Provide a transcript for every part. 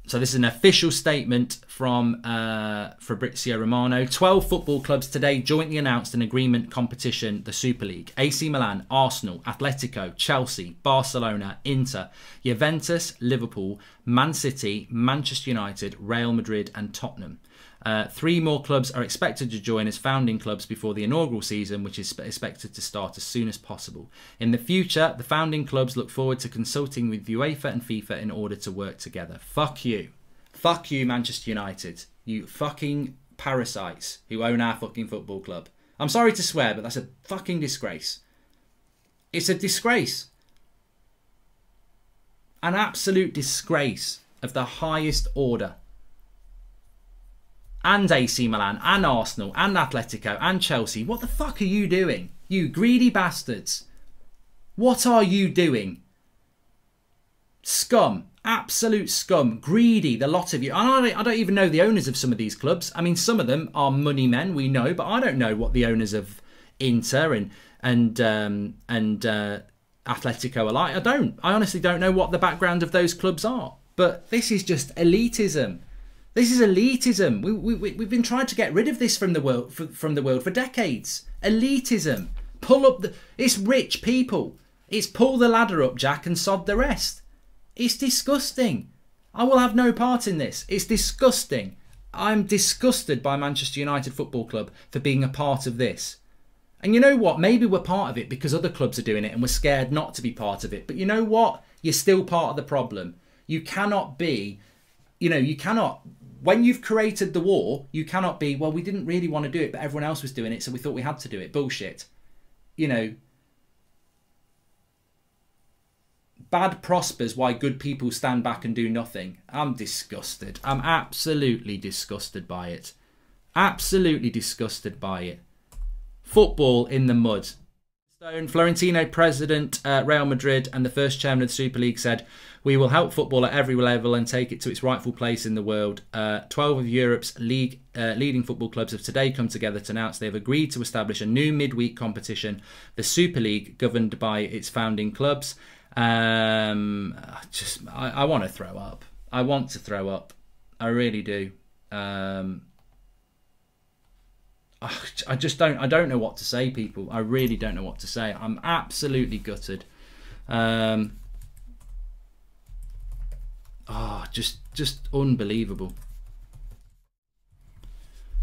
So this is an official statement from Fabrizio Romano. 12 football clubs today jointly announced an agreement competition, the Super League. AC Milan, Arsenal, Atletico, Chelsea, Barcelona, Inter, Juventus, Liverpool, Man City, Manchester United, Real Madrid and Tottenham. 3 more clubs are expected to join as founding clubs before the inaugural season, which is expected to start as soon as possible. In the future, the founding clubs look forward to consulting with UEFA and FIFA in order to work together. Fuck you. Fuck you, Manchester United. You fucking parasites who own our fucking football club. I'm sorry to swear, but that's a fucking disgrace. It's a disgrace. An absolute disgrace of the highest order. And AC Milan, and Arsenal, and Atletico, and Chelsea. What the fuck are you doing? You greedy bastards. What are you doing? Scum. Absolute scum. Greedy, the lot of you. I don't even know the owners of some of these clubs. I mean, some of them are money men, we know, but I don't know what the owners of Inter and Atletico are like. I honestly don't know what the background of those clubs are. But this is just elitism. This is elitism. We've been trying to get rid of this from the world for decades. Elitism. Pull up the. It's rich people. It's pull the ladder up, Jack, and sod the rest. It's disgusting. I will have no part in this. It's disgusting. I'm disgusted by Manchester United Football Club for being a part of this. And you know what? Maybe we're part of it because other clubs are doing it and we're scared not to be part of it. But you know what? You're still part of the problem. You cannot be, you cannot. When you've created the war, you cannot be, well, we didn't really want to do it, but everyone else was doing it, so we thought we had to do it. Bullshit. Bad prospers why good people stand back and do nothing. I'm disgusted. I'm absolutely disgusted by it. Absolutely disgusted by it. Football in the mud. Florentino, president, Real Madrid, and the first chairman of the Super League said, "We will help football at every level and take it to its rightful place in the world." 12 of Europe's leading football clubs have today come together to announce they have agreed to establish a new midweek competition, the Super League, governed by its founding clubs. I want to throw up. I want to throw up. I really do. I don't know what to say, people. I really don't know what to say. I'm absolutely gutted. Just unbelievable.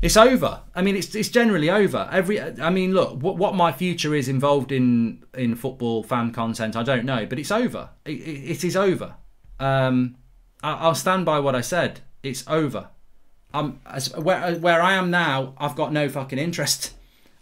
It's over. I mean, it's generally over. I mean, look, what my future is involved in football fan content, I don't know, but it's over. It is over. I'll stand by what I said. It's over. Where I am now, I've got no fucking interest.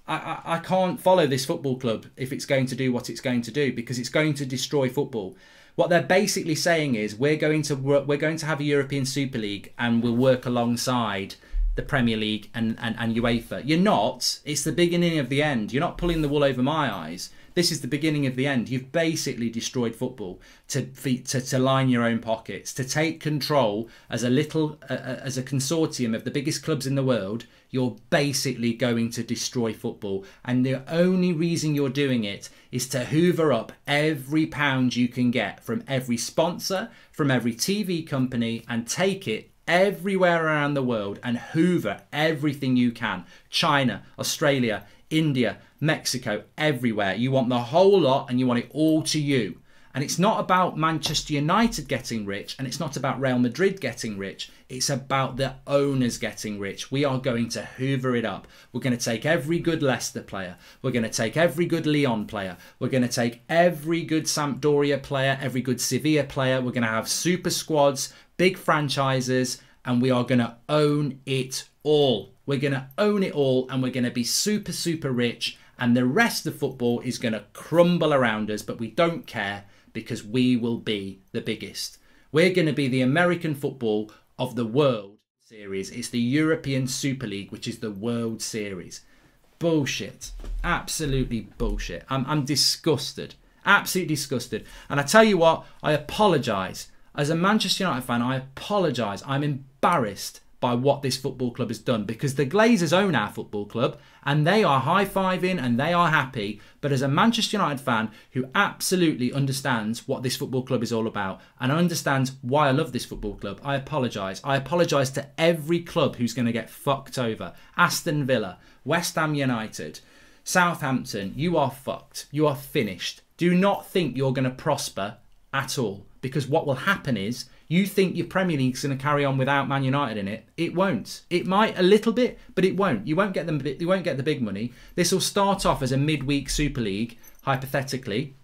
I can't follow this football club if it's going to do what it's going to do, because it's going to destroy football. What they're basically saying is we're going to have a European Super League and we'll work alongside the Premier League and UEFA. You're not. It's the beginning of the end. You're not pulling the wool over my eyes. This is the beginning of the end. You've basically destroyed football to line your own pockets, to take control as a consortium of the biggest clubs in the world. You're basically going to destroy football. And the only reason you're doing it is to hoover up every pound you can get from every sponsor, from every TV company, and take it everywhere around the world and hoover everything you can. China, Australia, India, Mexico, everywhere. You want the whole lot and you want it all to you. And it's not about Manchester United getting rich, and it's not about Real Madrid getting rich. It's about the owners getting rich. We are going to hoover it up. We're going to take every good Leicester player. We're going to take every good Lyon player. We're going to take every good Sampdoria player, every good Sevilla player. We're going to have super squads, big franchises, and we are going to own it all. We're going to own it all, and we're going to be super, super rich, and the rest of football is going to crumble around us, but we don't care because we will be the biggest. We're going to be the American football of the World Series. It's the European Super League, which is the World Series. Bullshit. Absolutely bullshit. I'm disgusted. Absolutely disgusted. And I tell you what, I apologise. As a Manchester United fan, I apologise. I'm embarrassed by what this football club has done, because the Glazers own our football club and they are high-fiving and they are happy. But as a Manchester United fan who absolutely understands what this football club is all about and understands why I love this football club, I apologise. I apologise to every club who's going to get fucked over. Aston Villa, West Ham United, Southampton, you are fucked. You are finished. Do not think you're going to prosper at all, because what will happen is you think your Premier League's going to carry on without Man United in it. It won't. It might a little bit, but it won't. You won't get them. You won't get the big money. This will start off as a midweek Super League, hypothetically,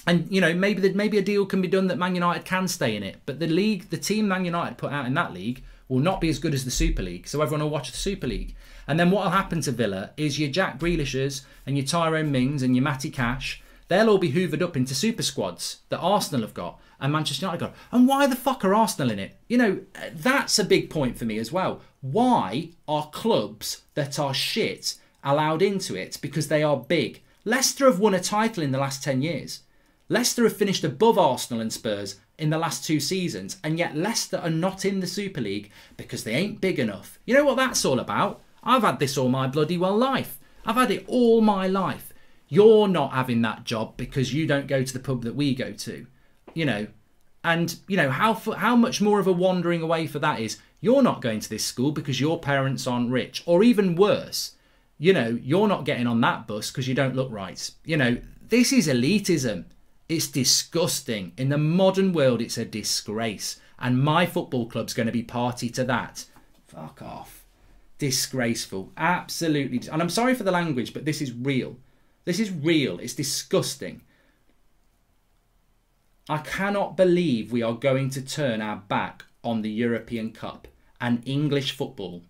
and you know maybe a deal can be done that Man United can stay in it. But the team Man United put out in that league will not be as good as the Super League. So everyone will watch the Super League. And then what will happen to Villa is your Jack Grealishers and your Tyrone Mings and your Matty Cash, they'll all be hoovered up into super squads that Arsenal have got and Manchester United got. And why the fuck are Arsenal in it? You know, that's a big point for me as well. Why are clubs that are shit allowed into it? Because they are big. Leicester have won a title in the last 10 years. Leicester have finished above Arsenal and Spurs in the last 2 seasons. And yet Leicester are not in the Super League because they ain't big enough. You know what that's all about? I've had this all my bloody well life. I've had it all my life. You're not having that job because you don't go to the pub that we go to, you know. And, you know, how much more of a wandering away for that is you're not going to this school because your parents aren't rich. Or even worse, you know, you're not getting on that bus because you don't look right. You know, this is elitism. It's disgusting. In the modern world, it's a disgrace. And my football club's going to be party to that. Fuck off. Disgraceful. Absolutely. And I'm sorry for the language, but this is real. This is real. It's disgusting. I cannot believe we are going to turn our back on the European Cup and English football.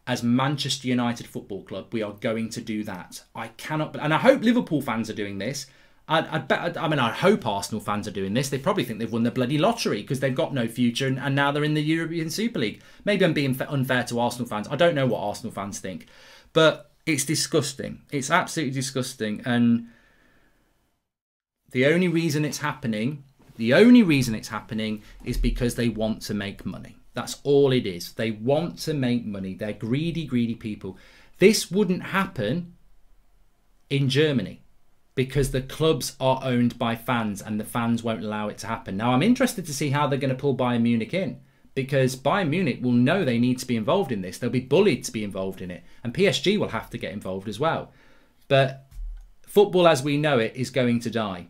As Manchester United Football Club, we are going to do that. I cannot. And I hope Liverpool fans are doing this. I hope Arsenal fans are doing this. They probably think they've won the bloody lottery because they've got no future and now they're in the European Super League. Maybe I'm being unfair to Arsenal fans. I don't know what Arsenal fans think. But it's disgusting. It's absolutely disgusting. And the only reason it's happening is because they want to make money. That's all it is. They want to make money. They're greedy, greedy people. This wouldn't happen in Germany because the clubs are owned by fans and the fans won't allow it to happen. Now, I'm interested to see how they're going to pull Bayern Munich in, because Bayern Munich will know they need to be involved in this. They'll be bullied to be involved in it. And PSG will have to get involved as well. But football as we know it is going to die.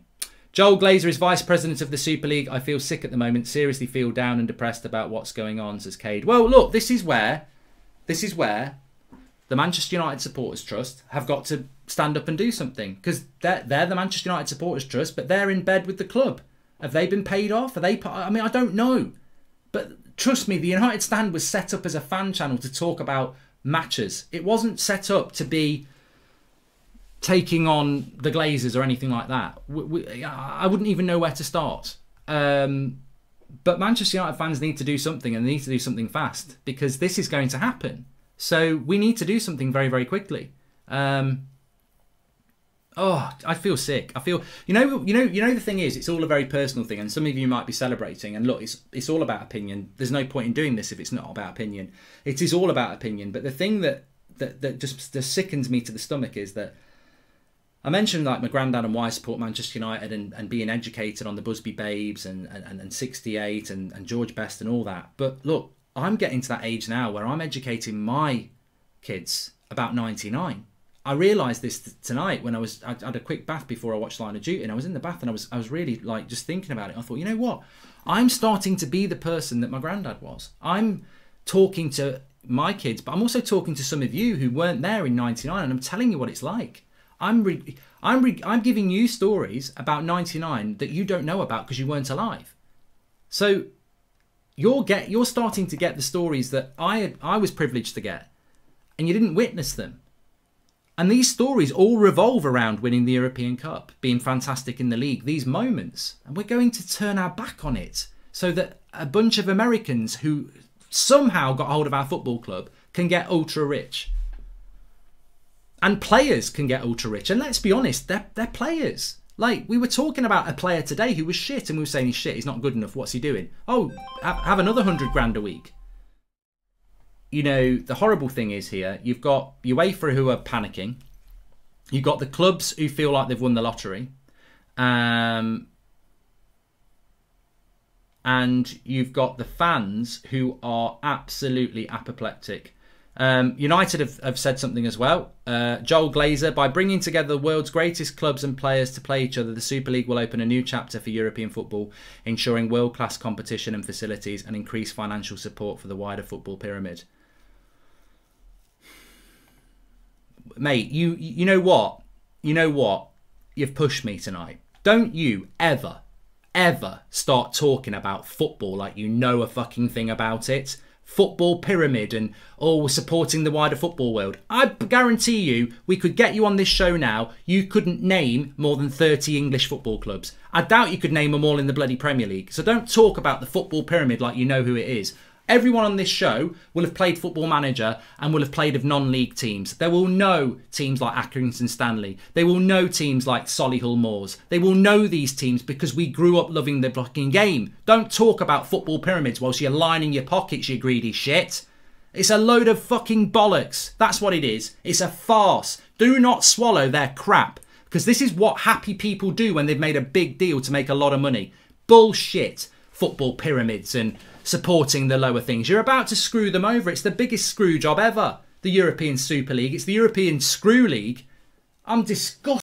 Joel Glazer is vice president of the Super League. I feel sick at the moment. Seriously feel down and depressed about what's going on, says Cade. Well, look, this is where the Manchester United Supporters Trust have got to stand up and do something, because they're the Manchester United Supporters Trust, but they're in bed with the club. Have they been paid off? Are they? I mean, I don't know. But trust me, the United Stand was set up as a fan channel to talk about matches. It wasn't set up to be taking on the Glazers or anything like that. I wouldn't even know where to start. But Manchester United fans need to do something, and they need to do something fast, because this is going to happen. So we need to do something very, very quickly. Oh, I feel sick. I feel, you know. The thing is, it's all a very personal thing, and some of you might be celebrating. And look, it's all about opinion. There's no point in doing this if it's not about opinion. It is all about opinion. But the thing that just sickens me to the stomach is that I mentioned, like, my granddad and why I support Manchester United and being educated on the Busby Babes and 68 and George Best and all that. But look, I'm getting to that age now where I'm educating my kids about 99. I realised this tonight when I had a quick bath before I watched Line of Duty, and I was in the bath and I was really, like, just thinking about it. I thought, you know what? I'm starting to be the person that my granddad was. I'm talking to my kids, but I'm also talking to some of you who weren't there in 99, and I'm telling you what it's like. I'm giving you stories about 99 that you don't know about because you weren't alive. So you're starting to get the stories that I was privileged to get, and you didn't witness them. And these stories all revolve around winning the European Cup, being fantastic in the league, these moments. And we're going to turn our back on it so that a bunch of Americans who somehow got hold of our football club can get ultra rich. And players can get ultra rich. And let's be honest, they're players. Like, we were talking about a player today who was shit, and we were saying he's shit, he's not good enough, what's he doing? Oh, have another 100 grand a week. you know, the horrible thing is here, you've got UEFA who are panicking. You've got the clubs who feel like they've won the lottery. And you've got the fans who are absolutely apoplectic. United have said something as well. Joel Glazer, by bringing together the world's greatest clubs and players to play each other, the Super League will open a new chapter for European football, ensuring world-class competition and facilities and increased financial support for the wider football pyramid. Mate, you know what? You know what? You've pushed me tonight. Don't you ever start talking about football like you know a fucking thing about it. Football pyramid and we're supporting the wider football world. I guarantee you, we could get you on this show now. You couldn't name more than 30 English football clubs. I doubt you could name them all in the bloody Premier League. So don't talk about the football pyramid like you know who it is. Everyone on this show will have played Football Manager and will have played of non-league teams. They will know teams like Accrington Stanley. They will know teams like Solihull Moors. They will know these teams because we grew up loving the fucking game. Don't talk about football pyramids whilst you're lining your pockets, you greedy shit. It's a load of fucking bollocks. That's what it is. It's a farce. Do not swallow their crap, because this is what happy people do when they've made a big deal to make a lot of money. Bullshit. Football pyramids and supporting the lower things. You're about to screw them over. It's the biggest screw job ever. The European Super League. It's the European Screw League. I'm disgusted.